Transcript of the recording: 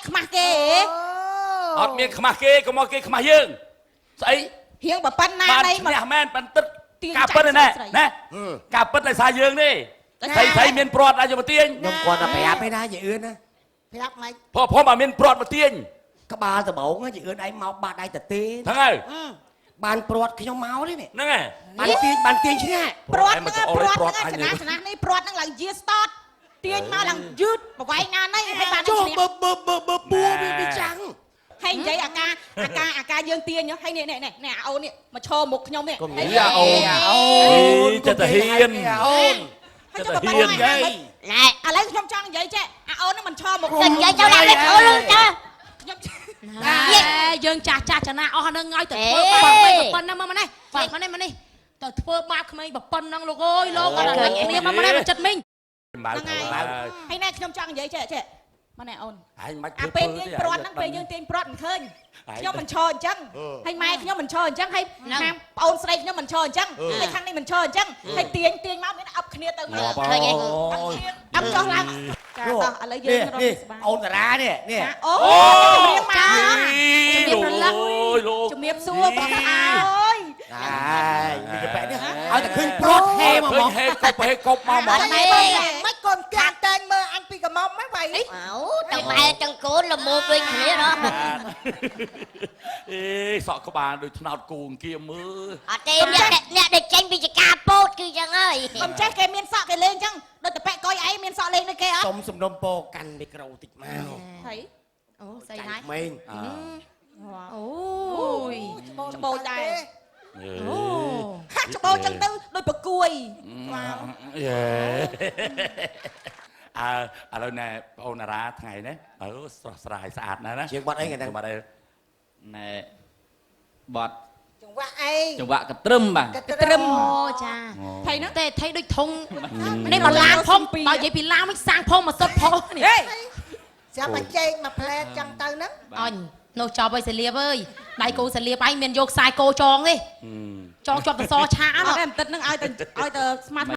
ខ្មាស់គេអត់មានខ្មាស់គេក៏មកគេខ្មាស់យើងស្អីហៀងបើប៉ុណ្ណាណៃនេះមែនប៉ិនទឹកការពិតណាណាការពិតដោយសារយើងទេស្អីមានព្រាត់អាចមកទាញខ្ញុំគាត់តែប្រាប់ឯណាយឺនណាប្រាប់មិនผมអត់មានព្រាត់មកទាញក្បាលដបងយឺនឯងមកបាត់ដៃទៅទេហ្នឹងហើយបានព្រាត់ខ្ញុំមកទេនេះហ្នឹងហើយបានទាញឈ្នះព្រាត់ហ្នឹងចំណាស់នេះព្រាត់ហ្នឹងឡើងជាស្តតទាញមកឡើងយឺតប្រវែងណានេះឲ្យបានឈ្នះបើពួរវាចាំងហើយនិយាយអាការយើងទាញហើយនេះអូននេះមកឈរមុខខ្ញុំនេះអូនចិត្តហ៊ានអូនចិត្តហ៊ានយាយណែឥឡូវខ្ញុំចង់និយាយចេះអូននេះមិនឈរមុខនិយាយចូលដាក់លេខអូនចាខ្ញុំយើងចាស់ចំណាអស់ហ្នឹងឲ្យទៅធ្វើបាបប៉ុណ្ណឹងមកនេះមកនេះទៅធ្វើបាបក្មេងប៉ុណ្ណឹងលោកអើយលោកអត់ឃើញគ្នាមកនេះចិត្តមីងហ្នឹងហើយណែខ្ញុំចង់និយាយចេះមកណែអូនឯងមិនអាពេលទាញព្រាត់ហ្នឹងពេលយើងទាញព្រាត់មិនឃើញខ្ញុំមិនឈរអញ្ចឹងហើយម៉ែខ្ញុំមិនឈរអញ្ចឹងហើយខាងប្អូនស្រីខ្ញុំមិនឈរអញ្ចឹងហើយខាងនេះមិនឈរអញ្ចឹងហើយទាញមកមានអប់គ្នាទៅមកឃើញអប់ចុះឡើងចាតោះឥឡូវយើងរកស្បាយអូនតារានេះអូជំរាបមកជំរាបសួរបងអើយនេះទៅបែកនេះឲ្យតែឃើញព្រាត់ហេមកហេកប់ហេកប់មកមិនកូនកាត់តែងមើលអញពីកំមុំហ្នឹងវ៉ៃអូតែម៉ែទាំងកូនល្មមដូចគ្នាហ៎អេសក់ក្បាលដូចថ្នោតគូង្គៀមមើលអត់ទេអ្នកដែលចេញពីចការពោតគឺចឹងហើយកុំចេះគេមានសក់គេលេងចឹងដូចតែប៉ែកុយឯងមានសក់លេងដូចគេអត់សុំសំណុំពោកាន់មីក្រូតិចមកហើយអូស្អីណាស់មេងអូយច្បូចដែរអូហាក់ច្បូចចឹងទៅដូចប្រគួយយេឥឡូវណែបងអូនតារាថ្ងៃនេះស្រស់ស្រាយស្អាតណាស់ណាជាងបាត់អីថ្ងៃហ្នឹងបាត់អីណែបាត់ចង្វាក់អីចង្វាក់កត្រឹមបាទកត្រឹមអូចាថៃហ្នឹងតែថៃដូចធុងនេះមកឡានផងបើនិយាយពីឡានមិនសាំងផងមកសុទ្ធផងនេះចាំមកចេកមកផ្លែចឹងទៅហ្នឹងអញនោះចប់ឲ្យសាលៀបអើយដៃគោសាលៀបឯងមានយកខ្សែគោចងទេចងជាប់តសឆាអត់តែបន្តិចហ្នឹងឲ្យទៅស្មាត់